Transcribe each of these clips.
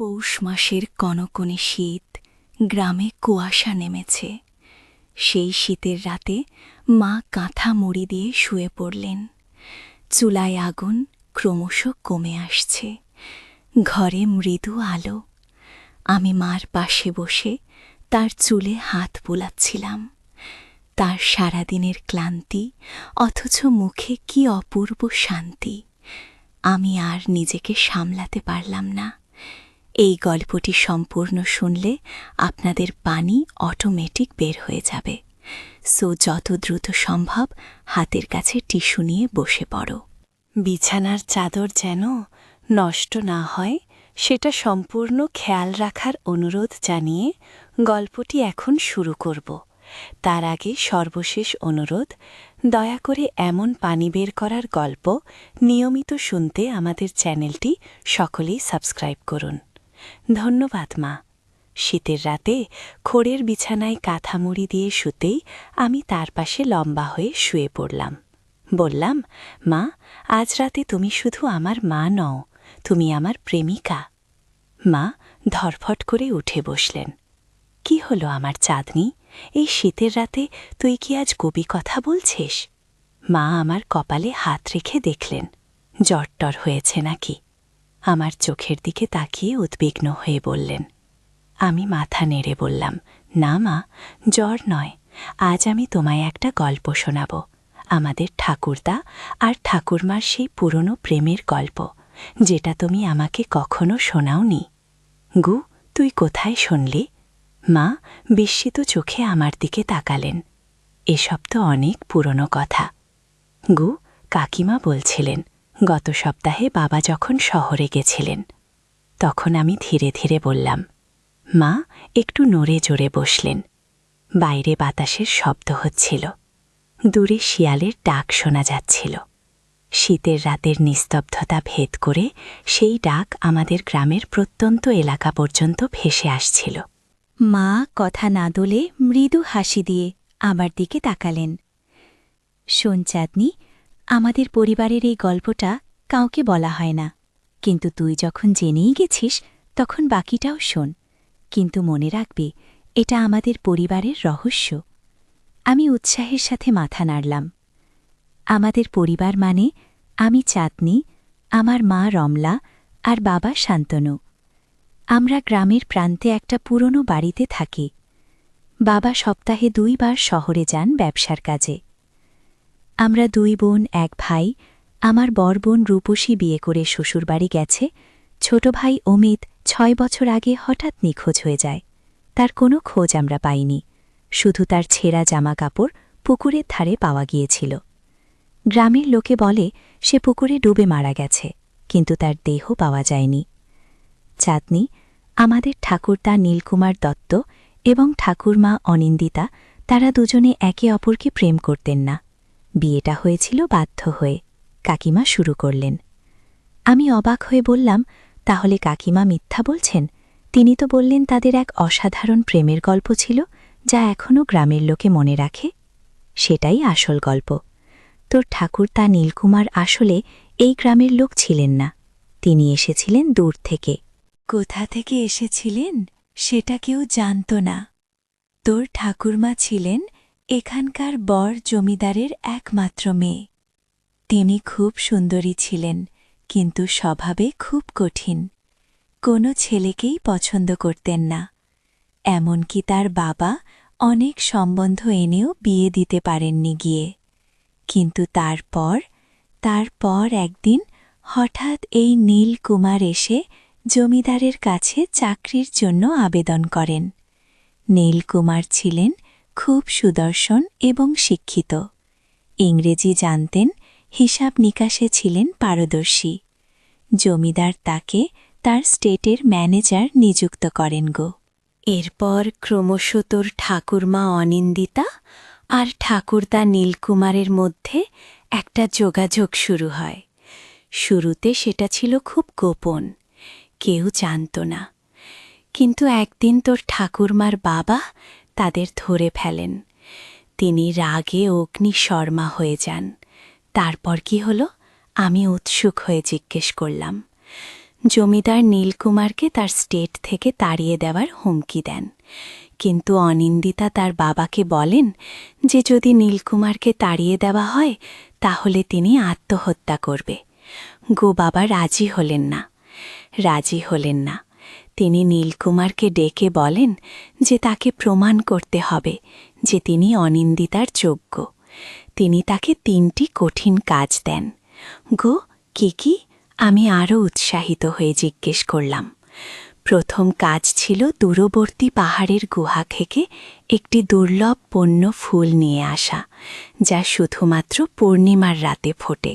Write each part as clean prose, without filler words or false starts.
পৌষ মাসের কনকনে শীত, গ্রামে কুয়াশা নেমেছে। সেই শীতের রাতে মা কাঁথা মুড়ি দিয়ে শুয়ে পড়লেন। চুলায় আগুন ক্রমশ কমে আসছে, ঘরে মৃদু আলো। আমি মার পাশে বসে তার চুলে হাত বোলাচ্ছিলাম। তার সারাদিনের ক্লান্তি, অথচ মুখে কি অপূর্ব শান্তি। আমি আর নিজেকে সামলাতে পারলাম না। এই গল্পটি সম্পূর্ণ শুনলে আপনাদের পানি অটোমেটিক বের হয়ে যাবে। সো যত দ্রুত সম্ভব হাতের কাছে টিস্যু নিয়ে বসে পড়ো। বিছানার চাদর যেন নষ্ট না হয় সেটা সম্পূর্ণ খেয়াল রাখার অনুরোধ জানিয়ে গল্পটি এখন শুরু করব। তার আগে সর্বশেষ অনুরোধ, দয়া করে এমন পানি বের করার গল্প নিয়মিত শুনতে আমাদের চ্যানেলটি সকলেই সাবস্ক্রাইব করুন। ধন্যবাদ মা। শীতের রাতে খড়ের বিছানায় কাঁথা মুড়ি দিয়ে শুতেই আমি তার পাশে লম্বা হয়ে শুয়ে পড়লাম। বললাম, মা, আজ রাতে তুমি শুধু আমার মা নও, তুমি আমার প্রেমিকা। মা ধরফট করে উঠে বসলেন। কি হলো আমার চাঁদনি, এই শীতের রাতে তুই কি আজ কবি কথা বলছিস? মা আমার কপালে হাত রেখে দেখলেন, জ্বর-টর হয়েছে নাকি। আমার চোখের দিকে তাকিয়ে উদ্বিগ্ন হয়ে বললেন। আমি মাথা নেড়ে বললাম, না মা, জ্বর নয়। আজ আমি তোমায় একটা গল্প শোনাব, আমাদের ঠাকুরদা আর ঠাকুরমার সেই পুরনো প্রেমের গল্প, যেটা তুমি আমাকে কখনো শোনাওনি। গু, তুই কোথায় শুনলি? মা বিস্মিত চোখে আমার দিকে তাকালেন। এসব তো অনেক পুরনো কথা। গু, কাকিমা বলছিলেন গত সপ্তাহে বাবা যখন শহরে গেছিলেন। তখন আমি ধীরে ধীরে বললাম। মা একটু নড়ে চড়ে বসলেন। বাইরে বাতাসের শব্দ হচ্ছিল, দূরে শিয়ালের ডাক শোনা যাচ্ছিল। শীতের রাতের নিস্তব্ধতা ভেদ করে সেই ডাক আমাদের গ্রামের প্রত্যন্ত এলাকা পর্যন্ত ভেসে আসছিল। মা কথা না দলে মৃদু হাসি দিয়ে আমার দিকে তাকালেন। শোন চাঁদনি, আমাদের পরিবারের এই গল্পটা কাউকে বলা হয় না, কিন্তু তুই যখন জেনেই গেছিস তখন বাকিটাও শোন। কিন্তু মনে রাখবি, এটা আমাদের পরিবারের রহস্য। আমি উৎসাহের সাথে মাথা নাড়লাম। আমাদের পরিবার মানে আমি চাঁদনি, আমার মা রমলা আর বাবা শান্তনু। আমরা গ্রামের প্রান্তে একটা পুরনো বাড়িতে থাকি। বাবা সপ্তাহে 2 বার শহরে যান ব্যবসার কাজে। আমরা 2 বোন, 1 ভাই। আমার বড় বোন রূপসী বিয়ে করে শ্বশুরবাড়ি গেছে। ছোট ভাই অমিত 6 বছর আগে হঠাৎ নিখোঁজ হয়ে যায়। তার কোনো খোঁজ আমরা পাইনি, শুধু তার ছেঁড়া জামা কাপড় পুকুরের ধারে পাওয়া গিয়েছিল। গ্রামের লোকে বলে সে পুকুরে ডুবে মারা গেছে, কিন্তু তার দেহ পাওয়া যায়নি। চাঁদনি, আমাদের ঠাকুরদা নীলকুমার দত্ত এবং ঠাকুরমা অনিন্দিতা, তারা দুজনে একে অপরকে প্রেম করতেন না। বিয়েটা হয়েছিল বাধ্য হয়ে। কাকিমা শুরু করলেন। আমি অবাক হয়ে বললাম, তাহলে কাকিমা মিথ্যা বলছেন? তিনি তো বললেন তাদের এক অসাধারণ প্রেমের গল্প ছিল, যা এখনও গ্রামের লোকে মনে রাখে। সেটাই আসল গল্প। তোর ঠাকুরদা নীলকুমার আসলে এই গ্রামের লোক ছিলেন না, তিনি এসেছিলেন দূর থেকে। কোথা থেকে এসেছিলেন সেটা কেউ জানত না। তোর ঠাকুরমা ছিলেন এখানকার বর জমিদারের একমাত্র মেয়ে। তিনি খুব সুন্দরী ছিলেন, কিন্তু স্বভাবে খুব কঠিন। কোনো ছেলেকেই পছন্দ করতেন না। এমনকি তার বাবা অনেক সম্বন্ধ এনেও বিয়ে দিতে পারেননি গিয়ে। কিন্তু তারপর একদিন হঠাৎ এই নীলকুমার এসে জমিদারের কাছে চাকরির জন্য আবেদন করেন। নীলকুমার ছিলেন খুব সুদর্শন এবং শিক্ষিত। ইংরেজি জানতেন, হিসাব নিকাশে ছিলেন পারদর্শী। জমিদার তাকে তার স্টেটের ম্যানেজার নিযুক্ত করেন গো। এরপর ক্রমশ তোর ঠাকুরমা অনিন্দিতা আর ঠাকুরদা নীলকুমারের মধ্যে একটা যোগাযোগ শুরু হয়। শুরুতে সেটা ছিল খুব গোপন, কেউ জানত না। কিন্তু একদিন তোর ঠাকুরমার বাবা তাদের ধরে ফেলেন। তিনি রাগে অগ্নিশর্মা হয়ে যান। তারপর কি হলো, আমি উৎসুক হয়ে জিজ্ঞেস করলাম। জমিদার নীলকুমারকে তার স্টেট থেকে তাড়িয়ে দেওয়ার হুমকি দেন, কিন্তু অনিন্দিতা তার বাবাকে বলেন যে যদি নীলকুমারকে তাড়িয়ে দেওয়া হয় তাহলে তিনি আত্মহত্যা করবে। বাবা রাজি হলেন না। তিনি নীলকুমারকে ডেকে বলেন যে তাকে প্রমাণ করতে হবে যে তিনি অনিন্দিতার যোগ্য। তিনি তাকে 3টি কঠিন কাজ দেন। কি আমি আরও উৎসাহিত হয়ে জিজ্ঞেস করলাম। প্রথম কাজ ছিল দূরবর্তী পাহাড়ের গুহা থেকে একটি দুর্লভ বন্য ফুল নিয়ে আসা, যা শুধুমাত্র পূর্ণিমার রাতে ফোটে।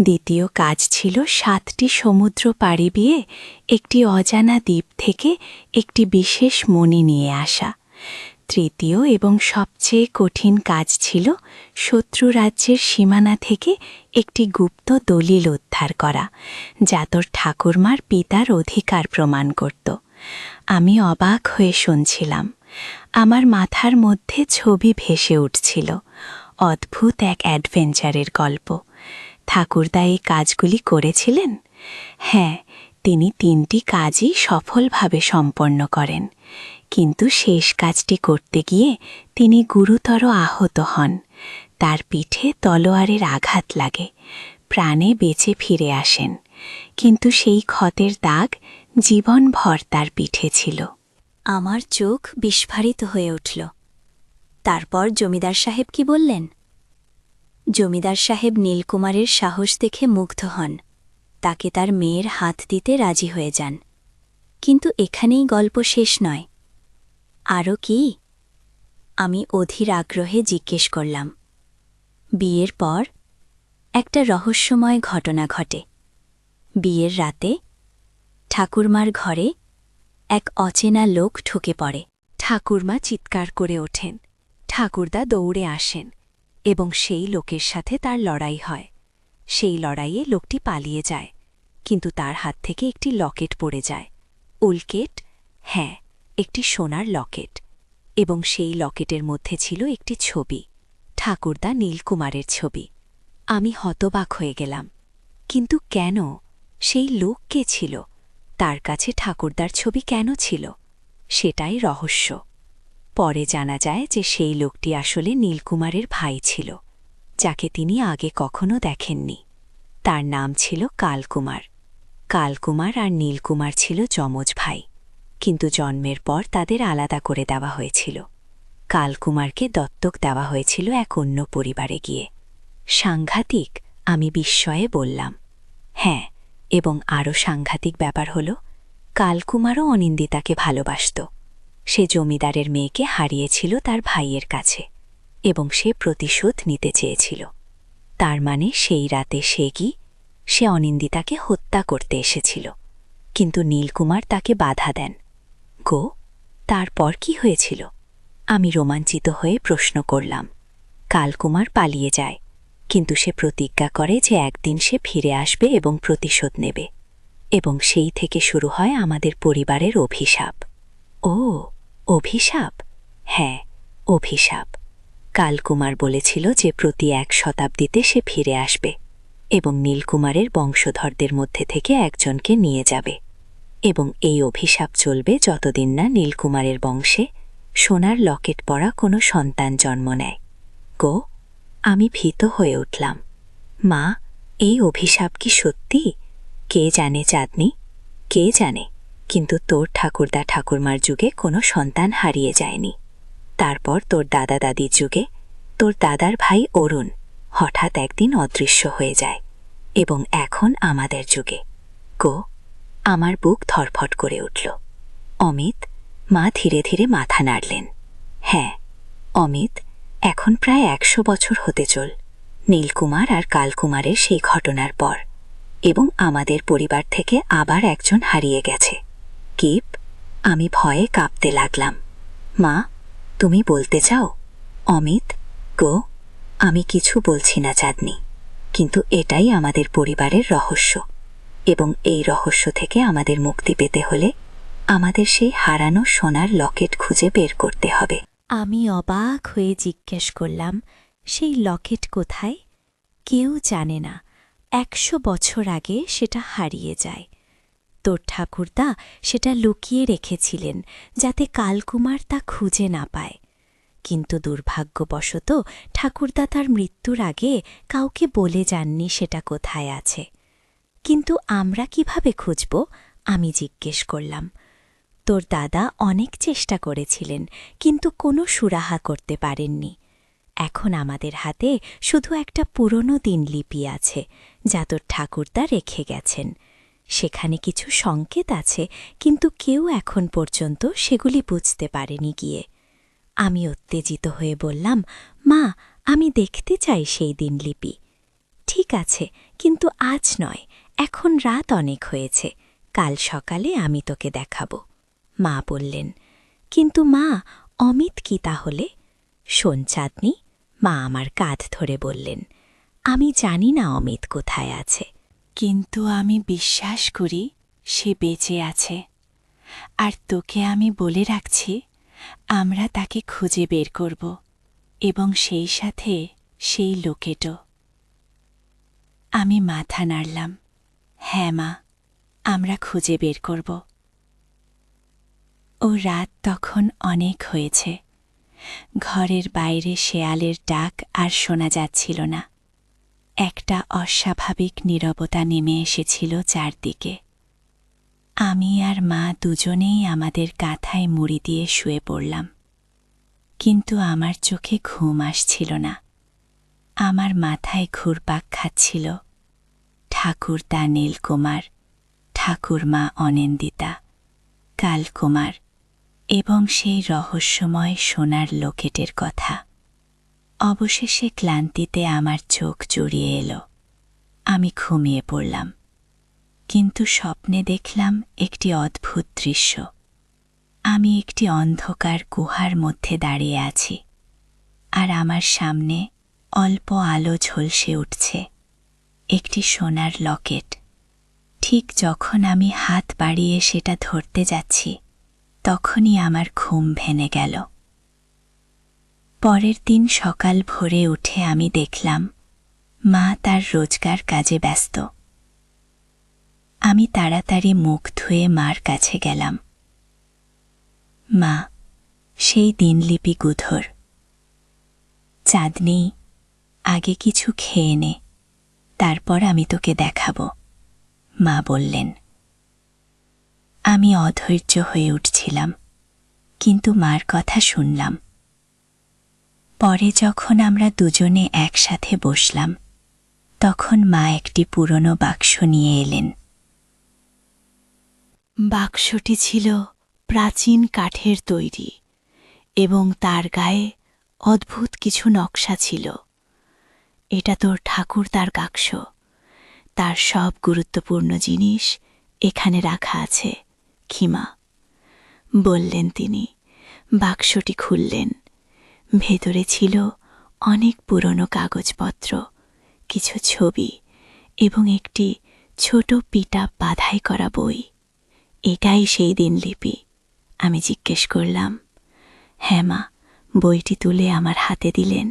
দ্বিতীয় কাজ ছিল 7টি সমুদ্র পাড়ি দিয়ে একটি অজানা দ্বীপ থেকে একটি বিশেষ মণি নিয়ে আসা। তৃতীয় এবং সবচেয়ে কঠিন কাজ ছিল শত্রু রাজ্যের সীমানা থেকে একটি গুপ্ত দলিল উদ্ধার করা, যা তোর ঠাকুরমার পিতার অধিকার প্রমাণ করত। আমি অবাক হয়ে শুনছিলাম। আমার মাথার মধ্যে ছবি ভেসে উঠছিল, অদ্ভুত এক অ্যাডভেঞ্চারের গল্প। ঠাকুরদা এই কাজগুলি করেছিলেন? হ্যাঁ, তিনি 3টি কাজই সফলভাবে সম্পন্ন করেন, কিন্তু শেষ কাজটি করতে গিয়ে তিনি গুরুতর আহত হন। তার পিঠে তলোয়ারের আঘাত লাগে। প্রাণে বেঁচে ফিরে আসেন, কিন্তু সেই ক্ষতের দাগ জীবনভর তার পিঠে ছিল। আমার চোখ বিস্ফারিত হয়ে উঠল। তারপর জমিদার সাহেব কি বললেন? জমিদার সাহেব নীলকুমারের সাহস দেখে মুগ্ধ হন। তাকে তার মেয়ের হাত দিতে রাজি হয়ে যান। কিন্তু এখানেই গল্প শেষ নয়। আরও কি? আমি অধীর আগ্রহে জিজ্ঞেস করলাম। বিয়ের পর একটা রহস্যময় ঘটনা ঘটে। বিয়ের রাতে ঠাকুরমার ঘরে এক অচেনা লোক ঢুকে পড়ে। ঠাকুরমা চিৎকার করে ওঠেন। ঠাকুরদা দৌড়ে আসেন এবং সেই লোকের সাথে তার লড়াই হয়। সেই লড়াইয়ে লোকটি পালিয়ে যায়, কিন্তু তার হাত থেকে একটি লকেট পড়ে যায়। উল্কেট? হ্যাঁ, একটি সোনার লকেট। এবং সেই লকেটের মধ্যে ছিল একটি ছবি, ঠাকুরদা নীলকুমারের ছবি। আমি হতবাক হয়ে গেলাম। কিন্তু কেন? সেই লোক কে ছিল? তার কাছে ঠাকুরদার ছবি কেন ছিল? সেটাই রহস্য। পরে জানা যায় যে সেই লোকটি আসলে নীলকুমারের ভাই ছিল, যাকে তিনি আগে কখনো দেখেননি। তার নাম ছিল কালকুমার। কালকুমার আর নীলকুমার ছিল যমজ ভাই, কিন্তু জন্মের পর তাদের আলাদা করে দেওয়া হয়েছিল। কালকুমারকে দত্তক দেওয়া হয়েছিল এক অন্য পরিবারে গিয়ে। সাংঘাতিক, আমি বিস্ময়ে বললাম। হ্যাঁ, এবং আরও সাংঘাতিক ব্যাপার হল, কালকুমারও অনিন্দিতাকে ভালোবাসত। সে জমিদারের মেয়েকে হারিয়েছিল তার ভাইয়ের কাছে, এবং সে প্রতিশোধ নিতে চেয়েছিল। তার মানে সেই রাতে সে অনিন্দিতাকে হত্যা করতে এসেছিল, কিন্তু নীলকুমার তাকে বাধা দেন। তারপর কি হয়েছিল? আমি রোমাঞ্চিত হয়ে প্রশ্ন করলাম। কালকুমার পালিয়ে যায়, কিন্তু সে প্রতিজ্ঞা করে যে একদিন সে ফিরে আসবে এবং প্রতিশোধ নেবে। এবং সেই থেকে শুরু হয় আমাদের পরিবারের অভিশাপ। অভিশাপ? হ্যাঁ, অভিশাপ। কালকুমার বলেছিল যে প্রতি 1 শতাব্দীতে সে ফিরে আসবে এবং নীলকুমারের বংশধরদের মধ্যে থেকে একজনকে নিয়ে যাবে, এবং এই অভিশাপ চলবে যতদিন না নীলকুমারের বংশে সোনার লকেট পরা কোনো সন্তান জন্ম নেয়। আমি ভীত হয়ে উঠলাম। মা, এই অভিশাপ কি সত্যি? কে জানে চাঁদনি, কে জানে, কিন্তু তোর ঠাকুরদা ঠাকুরমার যুগে কোনো সন্তান হারিয়ে যায়নি। তারপর তোর দাদা দাদির যুগে তোর দাদার ভাই অরুণ হঠাৎ একদিন অদৃশ্য হয়ে যায়, এবং এখন আমাদের যুগে। আমার বুক ধরফট করে উঠল। অমিত, মা ধীরে ধীরে মাথা নাড়লেন। হ্যাঁ অমিত, এখন প্রায় 100 বছর হতে চল নীলকুমার আর কালকুমারের সেই ঘটনার পর, এবং আমাদের পরিবার থেকে আবার একজন হারিয়ে গেছে। আমি ভয়ে কাঁপতে লাগলাম। মা, তুমি বলতে চাও? অমিত, আমি কিছু বলছি না চাঁদনি, কিন্তু এটাই আমাদের পরিবারের রহস্য, এবং এই রহস্য থেকে আমাদের মুক্তি পেতে হলে আমাদের সেই হারানো সোনার লকেট খুঁজে বের করতে হবে। আমি অবাক হয়ে জিজ্ঞেস করলাম, সেই লকেট কোথায়? কেউ জানে না। 100 বছর আগে সেটা হারিয়ে যায়, তোর ঠাকুরদা সেটা লুকিয়ে রেখেছিলেন যাতে কালকুমার তা খুঁজে না পায়, কিন্তু দুর্ভাগ্যবশত ঠাকুরদা তার মৃত্যুর আগে কাউকে বলে যাননি সেটা কোথায় আছে। কিন্তু আমরা কিভাবে খুঁজব, আমি জিজ্ঞেস করলাম। তোর দাদা অনেক চেষ্টা করেছিলেন, কিন্তু কোনো সুরাহা করতে পারেননি। এখন আমাদের হাতে শুধু একটা পুরনো দিনলিপি আছে যা তোর ঠাকুরদা রেখে গেছেন। সেখানে কিছু সংকেত আছে, কিন্তু কেউ এখন পর্যন্ত সেগুলি বুঝতে পারেনি গিয়ে। আমি উত্তেজিত হয়ে বললাম, মা, আমি দেখতে চাই সেই দিনলিপি। ঠিক আছে, কিন্তু আজ নয়, এখন রাত অনেক হয়েছে, কাল সকালে আমি তোকে দেখাব। মা বললেন। কিন্তু মা, অমিত কি তাহলে? শোন চাঁদনি, মা আমার কাঁধ ধরে বললেন, আমি জানি না অমিত কোথায় আছে, কিন্তু আমি বিশ্বাস করি সে বেঁচে আছে। আর তোকে আমি বলে রাখছি, আমরা তাকে খুঁজে বের করব, এবং সেই সাথে সেই লোকেটও। আমি মাথা নাড়লাম। হ্যাঁ মা, আমরা খুঁজে বের করব। ও রাত তখন অনেক হয়েছে। ঘরের বাইরে শেয়ালের ডাক আর শোনা যাচ্ছিল না। একটা অস্বাভাবিক নীরবতা নেমে এসেছিল চারদিকে। আমি আর মা দুজনেই আমাদের কাঁথায় মুড়ি দিয়ে শুয়ে পড়লাম, কিন্তু আমার চোখে ঘুম আসছিল না। আমার মাথায় ঘুরপাক খাচ্ছিল ঠাকুরদা নীলকুমার, ঠাকুরমা অনিন্দিতা, কালকুমার এবং সেই রহস্যময় সোনার লোকেটের কথা। অবশেষে ক্লান্তিতে আমার চোখ জড়িয়ে এলো। আমি ঘুমিয়ে পড়লাম, কিন্তু স্বপ্নে দেখলাম একটি অদ্ভুত দৃশ্য। আমি একটি অন্ধকার গুহার মধ্যে দাঁড়িয়ে আছি, আর আমার সামনে অল্প আলো ঝলসে উঠছে একটি সোনার লকেট। ঠিক যখন আমি হাত বাড়িয়ে সেটা ধরতে যাচ্ছি, তখনই আমার ঘুম ভেঙে গেল। পরের দিন সকাল ভোরে উঠে আমি দেখলাম মা তার রোজগার কাজে ব্যস্ত। আমি তাড়াতাড়ি মুখ ধুয়ে মার কাছে গেলাম। মা, সেই দিনলিপি গুধর। চাঁদনি, আগে কিছু খেয়ে নে, তারপর আমি তোকে দেখাব, মা বললেন। আমি অধৈর্য হয়ে উঠছিলাম, কিন্তু মার কথা শুনলাম। পরে যখন আমরা দুজনে একসাথে বসলাম, তখন মা একটি পুরনো বাক্স নিয়ে এলেন। বাক্সটি ছিল প্রাচীন কাঠের তৈরি, এবং তার গায়ে অদ্ভুত কিছু নকশা ছিল। এটা তোর ঠাকুরদার বাক্স, তার সব গুরুত্বপূর্ণ জিনিস এখানে রাখা আছে, খিমা, বললেন তিনি। বাক্সটি খুললেন। ভেতরে ছিল অনেক পুরনো কাগজপত্র, কিছু ছবি এবং একটি ছোট পিটা বাধাই করা বই। এটাই সেই দিনলিপি, আমি জিজ্ঞেস করলাম। হ্যাঁ মা, বইটি তুলে আমার হাতে দিলেন।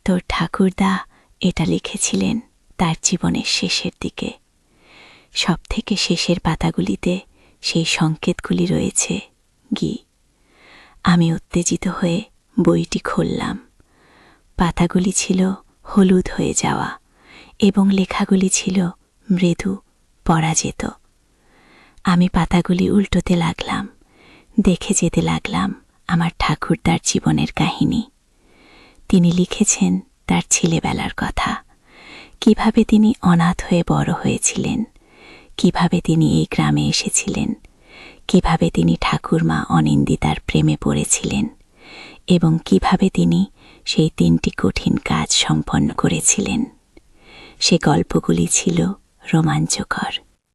তোর ঠাকুরদা এটা লিখেছিলেন তার জীবনের শেষের দিকে। সবথেকে শেষের পাতাগুলিতে সেই সংকেতগুলি রয়েছে, গি। আমি উত্তেজিত হয়ে বইটি খুললাম। পাতাগুলি ছিল হলুদ হয়ে যাওয়া, এবং লেখাগুলি ছিল মৃদু, পড়া যেত। আমি পাতাগুলি উল্টোতে লাগলাম, দেখে যেতে লাগলাম আমার ঠাকুরদার জীবনের কাহিনী। তিনি লিখেছেন তার ছেলেবেলার কথা, কিভাবে তিনি অনাথ হয়ে বড় হয়েছিলেন, কিভাবে তিনি এই গ্রামে এসেছিলেন, কিভাবে তিনি ঠাকুরমা অনিন্দিতার প্রেমে পড়েছিলেন, এবং কিভাবে তিনি সেই 3টি কঠিন কাজ সম্পন্ন করেছিলেন। সে গল্পগুলি ছিল রোমাঞ্চকর,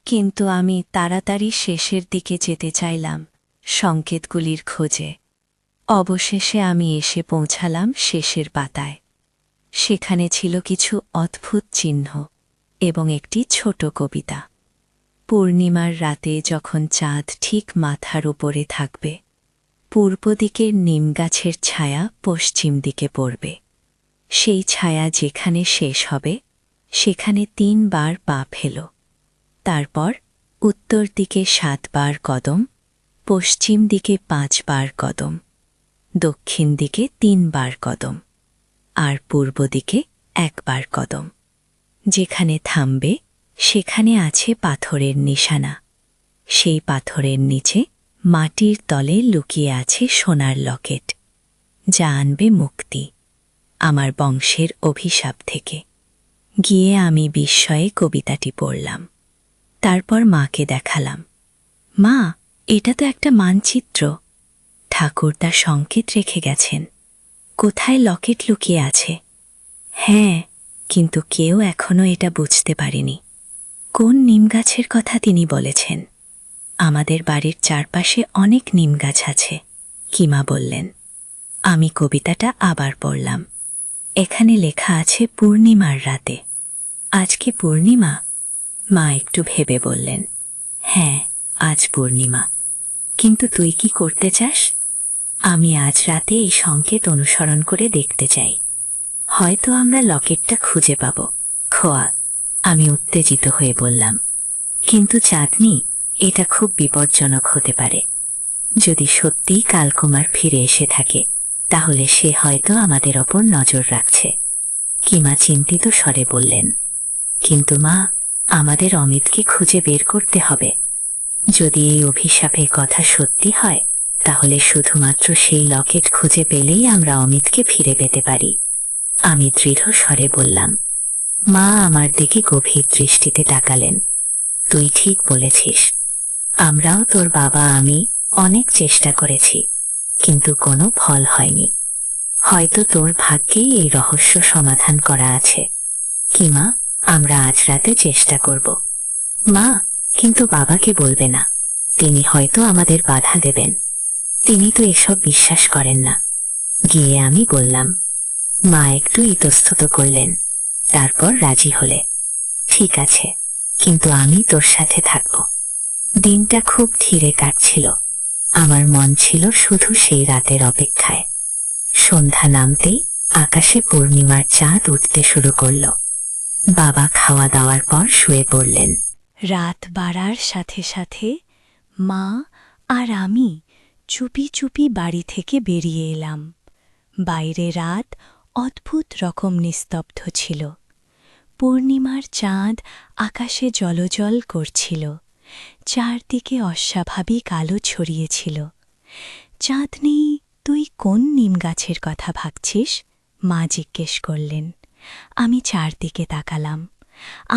কিন্তু আমি তাড়াতাড়ি শেষের দিকে যেতে চাইলাম সংকেতগুলির খোঁজে। অবশেষে আমি এসে পৌঁছালাম শেষের পাতায়। সেখানে ছিল কিছু অদ্ভুত চিহ্ন এবং একটি ছোট কবিতা। পূর্ণিমার রাতে যখন চাঁদ ঠিক মাথার উপরে থাকবে, পূর্ব দিকের নিমগাছের ছায়া পশ্চিম দিকে পড়বে। সেই ছায়া যেখানে শেষ হবে, সেখানে 3 বার পা ফেলো। তারপর উত্তর দিকে 7 বার কদম, পশ্চিম দিকে 5 বার কদম, দক্ষিণ দিকে 3 বার কদম, আর পূর্ব দিকে 1 বার কদম। যেখানে থামবে সেখানে আছে পাথরের নিশানা। সেই পাথরের নিচে মাটির তলে লুকিয়ে আছে সোনার লকেট, যা আনবে মুক্তি আমার বংশের অভিশাপ থেকে। গিয়ে আমি বিস্ময়ে কবিতাটি পড়লাম। তারপর মাকে দেখালাম। মা, এটা তো একটা মানচিত্র। ঠাকুর তার সংকেত রেখে গেছেন। কোথায় লকেট লুকিয়ে আছে? হ্যাঁ, কিন্তু কেউ এখনো এটা বুঝতে পারেনি। কোন নিমগাছের কথা তিনি বলেছেন? আমাদের বাড়ির চারপাশে অনেক নিমগাছ আছে, কিমা বললেন। আমি কবিতাটা আবার পড়লাম। এখানে লেখা আছে পূর্ণিমার রাতে। আজকে পূর্ণিমা? মা একটু ভেবে বললেন, হ্যাঁ, আজ পূর্ণিমা। কিন্তু তুই কি করতে চাস? আমি আজ রাতে এই সংকেত অনুসরণ করে দেখতে চাই। হয়তো আমরা লকেটটা খুঁজে পাব। খোয়া, আমি উত্তেজিত হয়ে বললাম। কিন্তু চাঁদনি, এটা খুব বিপজ্জনক হতে পারে। যদি সত্যিই কালকুমার ফিরে এসে থাকে, তাহলে সে হয়তো আমাদের ওপর নজর রাখছে। কিমা চিন্তিত স্বরে বললেন, কিন্তু মা, আমাদের অমিতকে খুঁজে বের করতে হবে। যদি এই অভিশাপের কথা সত্যি হয়, তাহলে শুধুমাত্র সেই লকেট খুঁজে পেলেই আমরা অমিতকে ফিরে পেতে পারি। আমি দৃঢ় স্বরে বললাম। মা আমার দিকে গভীর দৃষ্টিতে তাকালেন। তুই ঠিক বলেছিস। আমরাও, তোর বাবা, আমি অনেক চেষ্টা করেছি, কিন্তু কোনো ফল হয়নি। হয়তো তোর ভাগ্যেই এই রহস্য সমাধান করা আছে। কিমা, আমরা আজ রাতে চেষ্টা করব। মা, কিন্তু বাবাকে বলবে না। তিনি হয়তো আমাদের বাধা দেবেন। তিনি তো এসব বিশ্বাস করেন না। গিয়ে আমি বললাম। মা একটু ইতস্তত করলেন, তারপর রাজি হলে। ঠিক আছে, কিন্তু আমি তোর সাথে থাকব। দিনটা খুব ধীরে কাটছিল। আমার মন ছিল শুধু সেই রাতের অপেক্ষায়। সন্ধ্যা নামতেই আকাশে পূর্ণিমার চাঁদ উঠতে শুরু করল। বাবা খাওয়া দাওয়ার পর শুয়ে পড়লেন। রাত বাড়ার সাথে সাথে মা আর আমি চুপি চুপি বাড়ি থেকে বেরিয়ে এলাম। বাইরে রাত অদ্ভুত রকম নিস্তব্ধ ছিল। পূর্ণিমার চাঁদ আকাশে জলজল করছিল। চারদিকে অস্বাভাবিক আলো ছড়িয়েছিল। চাঁদনি, তুই কোন নিমগাছের কথা ভাবছিস? মা জিজ্ঞেস করলেন। আমি চারদিকে তাকালাম।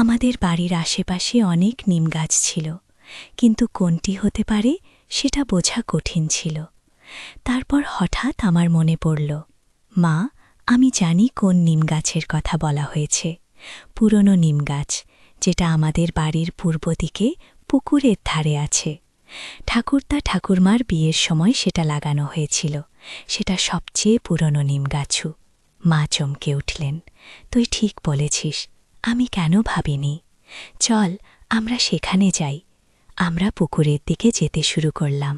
আমাদের বাড়ির আশেপাশে অনেক নিমগাছ ছিল, কিন্তু কোনটি হতে পারে সেটা বোঝা কঠিন ছিল। তারপর হঠাৎ আমার মনে পড়ল, মা, আমি জানি কোন নিমগাছের কথা বলা হয়েছে। পুরনো নিমগাছ, যেটা আমাদের বাড়ির পূর্ব দিকে পুকুরের ধারে আছে। ঠাকুরদা ঠাকুরমার বিয়ের সময় সেটা লাগানো হয়েছিল। সেটা সবচেয়ে পুরনো নিমগাছু। মা চমকে উঠলেন। তুই ঠিক বলেছিস, আমি কেন ভাবিনি। চল, আমরা সেখানে যাই। আমরা পুকুরের দিকে যেতে শুরু করলাম।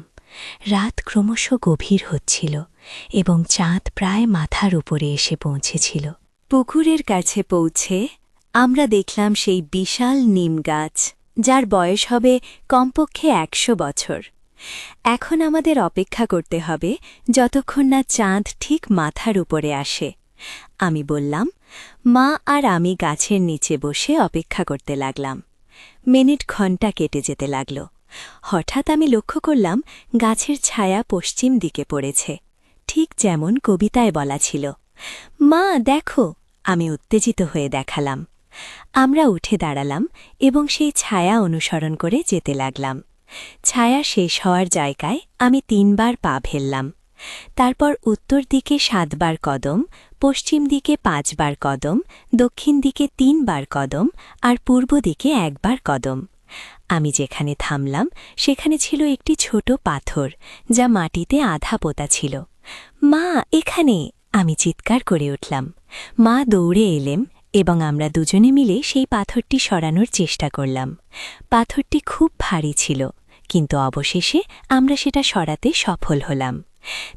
রাত ক্রমশ গভীর হচ্ছিল এবং চাঁদ প্রায় মাথার উপরে এসে পৌঁছেছিল। পুকুরের কাছে পৌঁছে আমরা দেখলাম সেই বিশাল নিম গাছ, যার বয়স হবে কমপক্ষে 100 বছর। এখন আমাদের অপেক্ষা করতে হবে যতক্ষণ না চাঁদ ঠিক মাথার উপরে আসে। আমি বললাম। মা আর আমি গাছের নিচে বসে অপেক্ষা করতে লাগলাম। মিনিট ঘণ্টা কেটে যেতে লাগল। হঠাৎ আমি লক্ষ্য করলাম গাছের ছায়া পশ্চিম দিকে পড়েছে, ঠিক যেমন কবিতায় বলা ছিল। মা দেখো, আমি উত্তেজিত হয়ে দেখালাম। আমরা উঠে দাঁড়ালাম এবং সেই ছায়া অনুসরণ করে যেতে লাগলাম। ছায়া শেষ হওয়ার জায়গায় আমি 3 বার পা ফেললাম। তারপর উত্তর দিকে 7 বার কদম, পশ্চিম দিকে 5 বার কদম, দক্ষিণ দিকে 3 বার কদম আর পূর্ব দিকে 1 বার কদম। আমি যেখানে থামলাম সেখানে ছিল একটি ছোট পাথর, যা মাটিতে আধা পোতা ছিল। মা, এখানে! আমি চিৎকার করে উঠলাম। মা দৌড়ে এলেন এবং আমরা দুজনে মিলে সেই পাথরটি সরানোর চেষ্টা করলাম। পাথরটি খুব ভারী ছিল, কিন্তু অবশেষে আমরা সেটা সরাতে সফল হলাম।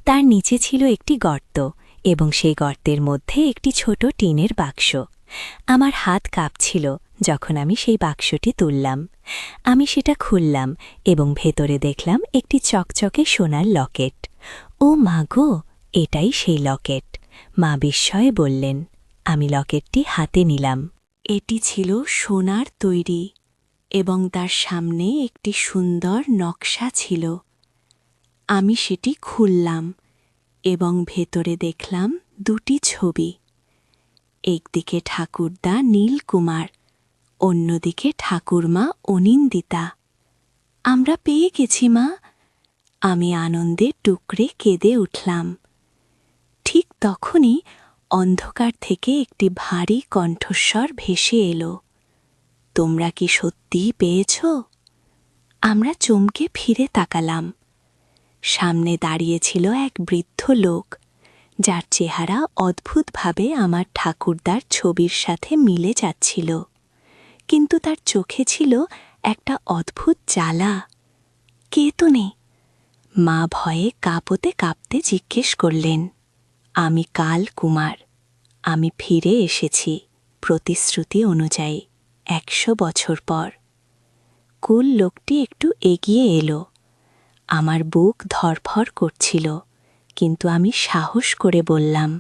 তার নিচে ছিল একটি গর্ত এবং সেই গর্তের মধ্যে একটি ছোট টিনের বাক্স। আমার হাত কাঁপছিল, যখন আমি সেই বাক্সটি তুললাম। আমি সেটা খুললাম এবং ভেতরে দেখলাম একটি চকচকে সোনার লকেট। ও মা গো, এটাই সেই লকেট, মা বিস্ময়ে বললেন। আমি লকেটটি হাতে নিলাম। এটি ছিল সোনার তৈরি এবং তার সামনে একটি সুন্দর নকশা ছিল। আমি সেটি খুললাম এবং ভেতরে দেখলাম দুটি ছবি। একদিকে ঠাকুরদা নীলকুমার, অন্যদিকে ঠাকুরমা অনিন্দিতা। আমরা পেয়ে গেছি মা, আমি আনন্দে টুকরে কেঁদে উঠলাম। ঠিক তখনই অন্ধকার থেকে একটি ভারী কণ্ঠস্বর ভেসে এলো, তোমরা কি সত্যিই পেয়েছ? আমরা চমকে ফিরে তাকালাম। সামনে দাঁড়িয়েছিল এক বৃদ্ধ লোক, যার চেহারা অদ্ভুতভাবে আমার ঠাকুরদার ছবির সাথে মিলে যাচ্ছিল, কিন্তু তার চোখে ছিল একটা অদ্ভুত জ্বালা। কে তুমি? মা ভয়ে কাঁপতে কাঁপতে জিজ্ঞেস করলেন। আমি কাল কুমার, আমি ফিরে এসেছি প্রতিশ্রুতি অনুযায়ী 100 বছর পর। কুল লোকটি একটু এগিয়ে এলো। আমার বুক ধড়ফড় করছিল, কিন্তু আমি সাহস করে বললাম,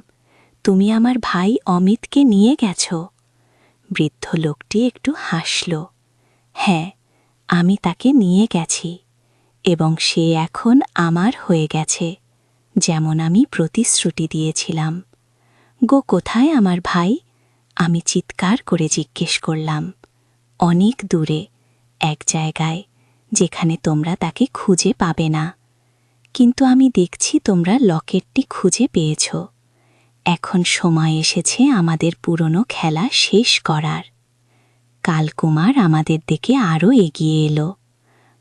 তুমি আমার ভাই অমিতকে নিয়ে গেছ? বৃদ্ধ লোকটি একটু হাসল। হ্যাঁ, আমি তাকে নিয়ে গেছি এবং সে এখন আমার হয়ে গেছে, যেমন আমি প্রতিশ্রুতি দিয়েছিলাম। গো, কোথায় আমার ভাই? আমি চিৎকার করে জিজ্ঞেস করলাম। অনেক দূরে, এক জায়গায় যেখানে তোমরা তাকে খুঁজে পাবে না। কিন্তু আমি দেখছি তোমরা লকেটটি খুঁজে পেয়েছ। এখন সময় এসেছে আমাদের পুরনো খেলা শেষ করার। কালকুমার আমাদের দিকে আরও এগিয়ে এলো।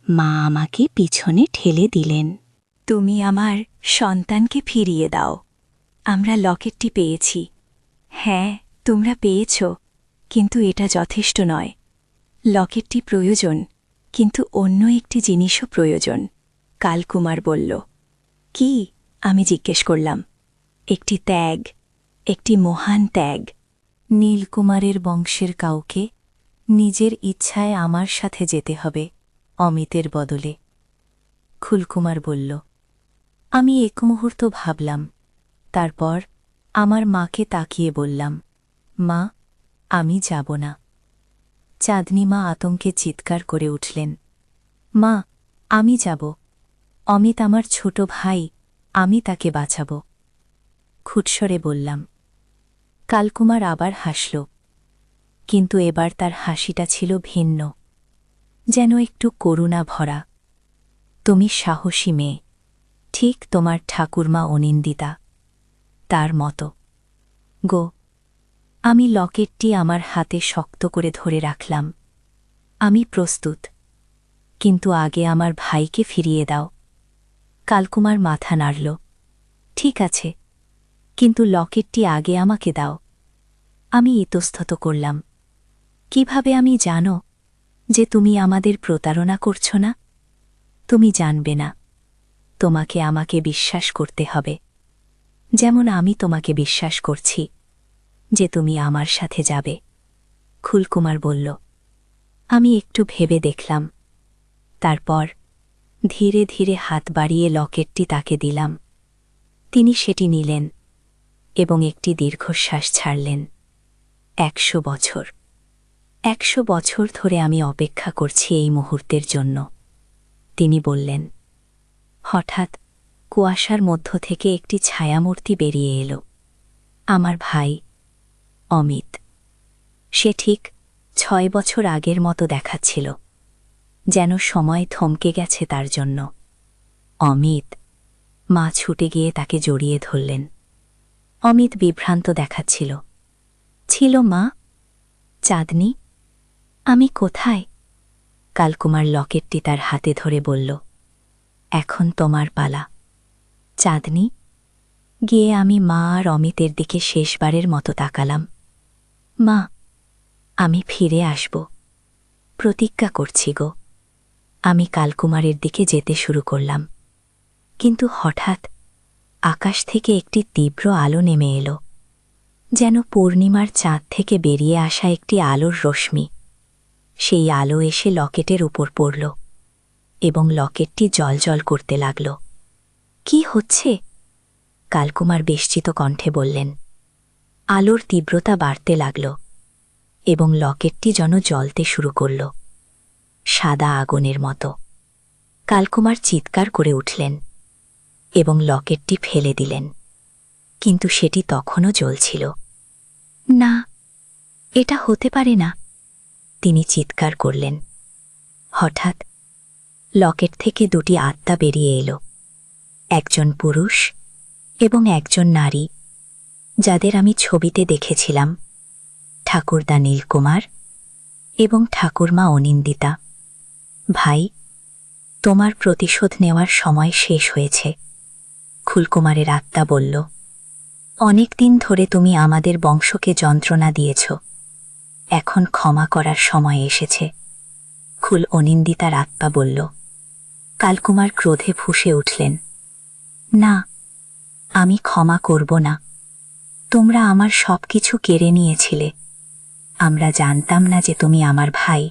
মা আমাকে পিছনে ঠেলে দিলেন। তুমি আমার সন্তানকে ফিরিয়ে দাও। আমরা লকেটটি পেয়েছি। হ্যাঁ, তোমরা পেয়েছ, কিন্তু এটা যথেষ্ট নয়। লকেটটি প্রয়োজন, কিন্তু অন্য একটি জিনিসও প্রয়োজন। কালকুমার বলল। কি? আমি জিজ্ঞেস করলাম। একটি ত্যাগ, একটি মহান ত্যাগ। নীলকুমারের বংশের কাউকে নিজের ইচ্ছায় আমার সাথে যেতে হবে, অমিতের বদলে। খুলকুমার বলল। আমি এক মুহূর্ত ভাবলাম, তারপর আমার মাকে তাকিয়ে বললাম, মা, আমি যাব না। চাঁদনি মা আতঙ্কে চিৎকার করে উঠলেন। মা, আমি যাব। অমিত আমার ছোট ভাই, আমি তাকে বাঁচাব। খুটস্বরে বললাম। কালকুমার আবার হাসল, কিন্তু এবার তার হাসিটা ছিল ভিন্ন, যেন একটু করুণা ভরা। তুমি সাহসী মেয়ে, ঠিক তোমার ঠাকুরমা অনিন্দিতা, তার মতো। গো। আমি লকেটটি আমার হাতে শক্ত করে ধরে রাখলাম। আমি প্রস্তুত, কিন্তু আগে আমার ভাইকে ফিরিয়ে দাও। কালকুমার মাথা নাড়ল। ঠিক আছে, কিন্তু লকেটটি আগে আমাকে দাও। আমি ইতস্তত করলাম। কিভাবে আমি জানো যে তুমি আমাদের প্রতারণা করছ না? তুমি জানবে না, তোমাকে আমাকে বিশ্বাস করতে হবে, যেমন আমি তোমাকে বিশ্বাস করছি যে তুমি আমার সাথে যাবে। খুলকুমার বলল। আমি একটু ভেবে দেখলাম, তারপর ধীরে ধীরে হাত বাড়িয়ে লকেটটি তাকে দিলাম। তিনি সেটি নিলেন এবং একটি দীর্ঘশ্বাস ছাড়লেন। 100 বছর, 100 বছর ধরে আমি অপেক্ষা করছি এই মুহূর্তের জন্য, তিনি বললেন। হঠাৎ কুয়াশার মধ্য থেকে একটি ছায়ামূর্তি বেরিয়ে এলো। আমার ভাই অমিত। সে ঠিক 6 বছর আগের মতো দেখাচ্ছিল, যেন সময় থমকে গেছে তার জন্য। অমিত। মা ছুটে গিয়ে তাকে জড়িয়ে ধরলেন। অমিত বিভ্রান্ত দেখাচ্ছিল। ছিল মা? চাঁদনি, আমি কোথায়? কালকুমার লকেটটি তার হাতে ধরে বলল, এখন তোমার পালা। চাঁদনি। গিয়ে আমি মা আর অমিতের দিকে শেষবারের মতো তাকালাম। মা, আমি ফিরে আসব, প্রতিজ্ঞা করছি গো। আমি কালকুমারের দিকে যেতে শুরু করলাম, কিন্তু হঠাৎ আকাশ থেকে একটি তীব্র আলো নেমে এলো, যেন পূর্ণিমার চাঁদ থেকে বেরিয়ে আসা একটি আলোর রশ্মি। সেই আলো এসে লকেটের উপর পড়ল এবং লকেটটি জ্বলজ্বল করতে লাগল। কি হচ্ছে? কালকুমার বেষ্টিত কণ্ঠে বললেন। আলোর তীব্রতা বাড়তে লাগল এবং লকেটটি যেন জ্বলতে শুরু করল, সাদা আগুনের মতো। কালকুমার চিৎকার করে উঠলেন এবং লকেটটি ফেলে দিলেন, কিন্তু সেটি তখনও জ্বলছিল। না, এটা হতে পারে না, তিনি চিৎকার করলেন। হঠাৎ লকেট থেকে দুটি আত্মা বেরিয়ে এলো, একজন পুরুষ এবং একজন নারী, যাদের আমি ছবিতে দেখেছিলাম, ঠাকুরদা নীলকুমার এবং ঠাকুরমা অনিন্দিতা। ভাই, তোমার প্রতিশোধ নেওয়ার সময় শেষ হয়েছে, খুলকুমারের আত্মা বলল। অনেক দিন ধরে তুমি আমাদের বংশকে যন্ত্রণা দিয়েছ, এখন ক্ষমা করার সময় এসেছে, খুল অনিন্দিতার আত্মা বলল। কালকুমার ক্রোধে ফুঁসে উঠলেন। না, আমি ক্ষমা করব না। তোমরা আমার সবকিছু কেড়ে নিয়েছিলে। আমরা জানতাম না যে তুমি আমার ভাই।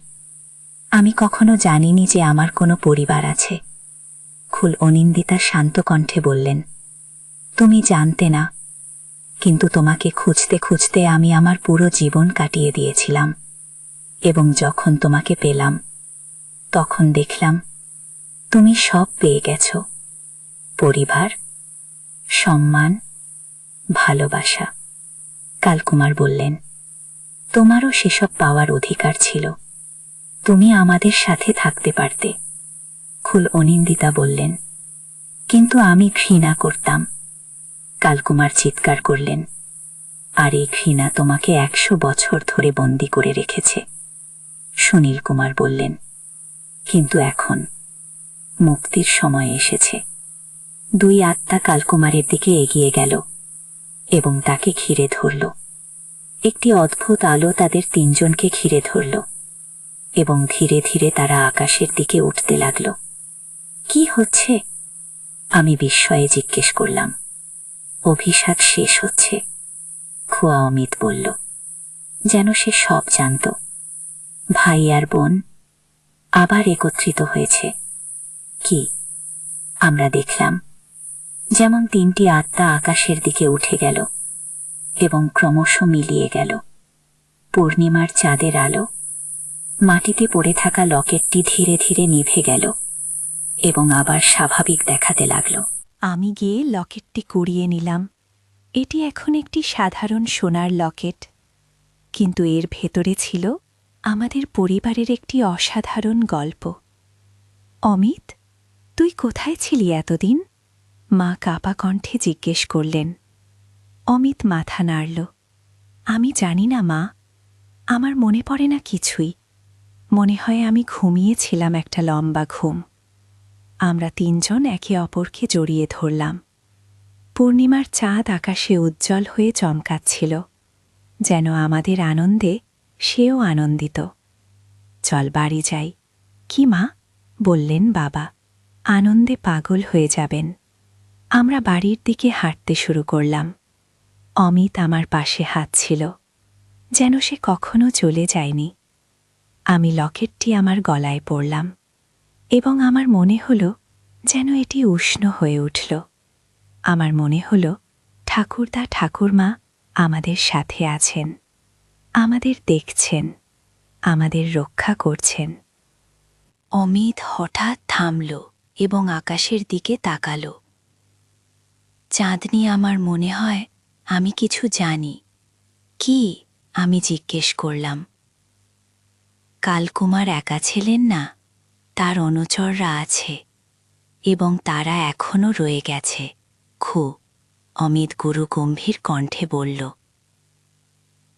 আমি কখনো জানিনি যে আমার কোনো পরিবার আছে, খুল অনিন্দিতা শান্ত কণ্ঠে বললেন। তুমি জানতে না, কিন্তু তোমাকে খুঁজতে খুঁজতে আমি আমার পুরো জীবন কাটিয়ে দিয়েছিলাম, এবং যখন তোমাকে পেলাম তখন দেখলাম তুমি সব পেয়ে গেছ, পরিবার, সম্মান, ভালোবাসা। কালকুমার বললেন, তোমারও সেসব পাওয়ার অধিকার ছিল, তুমি আমাদের সাথে থাকতে পারতে। খুল অনিন্দিতা বললেন, কিন্তু আমি ঘৃণা করতাম। কালকুমার চিৎকার করলেন, আর এই ঘৃণা তোমাকে 100 বছর ধরে বন্দী করে রেখেছে। সুনীল কুমার বললেন, কিন্তু এখন মুক্তির সময় এসেছে। দুই আত্মা কালকুমারের দিকে এগিয়ে গেল এবং তাকে ঘিরে ধরল। একটি অদ্ভুত আলো তাদের তিনজনকে ঘিরে ধরল এবং ধীরে ধীরে তারা আকাশের দিকে উঠতে লাগল। কি হচ্ছে? আমি বিস্ময়ে জিজ্ঞেস করলাম। অভিশাপ শেষ হচ্ছে, খুয়া অমিত বলল, যেন সে সব জানত। ভাই আর বোন আবার একত্রিত হয়েছে। কি? আমরা দেখলাম যেমন তিনটি আত্মা আকাশের দিকে উঠে গেল এবং ক্রমশ মিলিয়ে গেল। পূর্ণিমার চাঁদের আলো, মাটিতে পড়ে থাকা লকেটটি ধীরে ধীরে নিভে গেল এবং আবার স্বাভাবিক দেখাতে লাগল। আমি গিয়ে লকেটটি কুড়িয়ে নিলাম। এটি এখন একটি সাধারণ সোনার লকেট, কিন্তু এর ভেতরে ছিল আমাদের পরিবারের একটি অসাধারণ গল্প। অমিত, তুই কোথায় ছিলি এতদিন? মা কাঁপা কণ্ঠে জিজ্ঞেস করলেন। অমিত মাথা নাড়ল। আমি জানি না মা, আমার মনে পড়ে না কিছুই। মনে হয় আমি ঘুমিয়েছিলাম একটা লম্বা ঘুম। আমরা তিনজন একে অপরকে জড়িয়ে ধরলাম। পূর্ণিমার চাঁদ আকাশে উজ্জ্বল হয়ে চমকাচ্ছিল, যেন আমাদের আনন্দে সেও আনন্দিত। চল বাড়ি যাই। কি মা? বললেন বাবা। আনন্দে পাগল হয়ে যাবেন। আমরা বাড়ির দিকে হাঁটতে শুরু করলাম। অমিত আমার পাশে হাঁটছিল, যেন সে কখনো চলে যায়নি। আমি লকেটটি আমার গলায় পরলাম এবং আমার মনে হল যেন এটি উষ্ণ হয়ে উঠল। আমার মনে হল ঠাকুরদা ঠাকুরমা আমাদের সাথে আছেন, আমাদের দেখছেন, আমাদের রক্ষা করছেন। অমিত হঠাৎ থামল এবং আকাশের দিকে তাকাল। চাঁদনি, আমার মনে হয় আমি কিছু জানি। কি? আমি জিজ্ঞেস করলাম। কালকুমার একা ছিলেন না, তার অনুচররা আছে এবং তারা এখনও রয়ে গেছে। অমিত গুরু গম্ভীর কণ্ঠে বলল।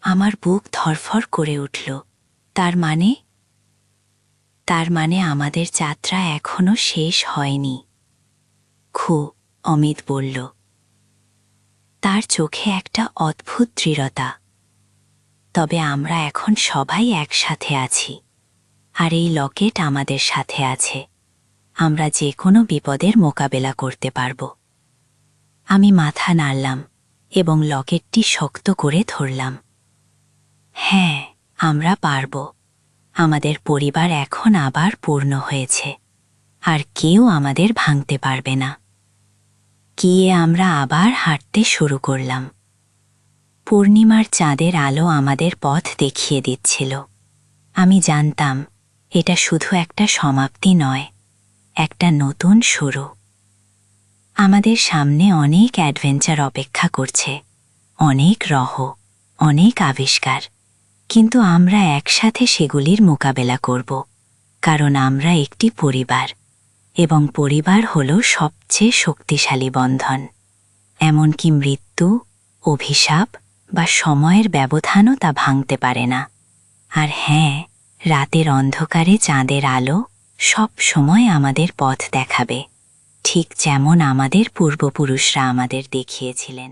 আমার বুক ধরফর করে উঠল। তার মানে? তার মানে আমাদের যাত্রা এখনো শেষ হয়নি, অমিত বলল। তার চোখে একটা অদ্ভুত দৃঢ়তা। তবে আমরা এখন সবাই একসাথে আছি, আর এই লকেট আমাদের সাথে আছে। আমরা যে কোনো বিপদের মোকাবেলা করতে পারব। আমি মাথা নাড়লাম এবং লকেটটি শক্ত করে ধরলাম। হ্যাঁ, আমরা পারব। আমাদের পরিবার এখন আবার পূর্ণ হয়েছে, আর কেউ আমাদের ভাঙতে পারবে না। গিয়ে আমরা আবার হাঁটতে শুরু করলাম। পূর্ণিমার চাঁদের আলো আমাদের পথ দেখিয়ে দিচ্ছিল। আমি জানতাম এটা শুধু একটা সমাপ্তি নয়, একটা নতুন শুরু। আমাদের সামনে অনেক অ্যাডভেঞ্চার অপেক্ষা করছে, অনেক অনেক আবিষ্কার, কিন্তু আমরা একসাথে সেগুলির মোকাবেলা করব, কারণ আমরা একটি পরিবার, এবং পরিবার হল সবচেয়ে শক্তিশালী বন্ধন। এমনকি মৃত্যু, অভিশাপ বা সময়ের ব্যবধানও তা ভাঙতে পারে না। আর হ্যাঁ, রাতের অন্ধকারে চাঁদের আলো সব সময় আমাদের পথ দেখাবে, ঠিক যেমন আমাদের পূর্বপুরুষরা আমাদের দেখিয়েছিলেন।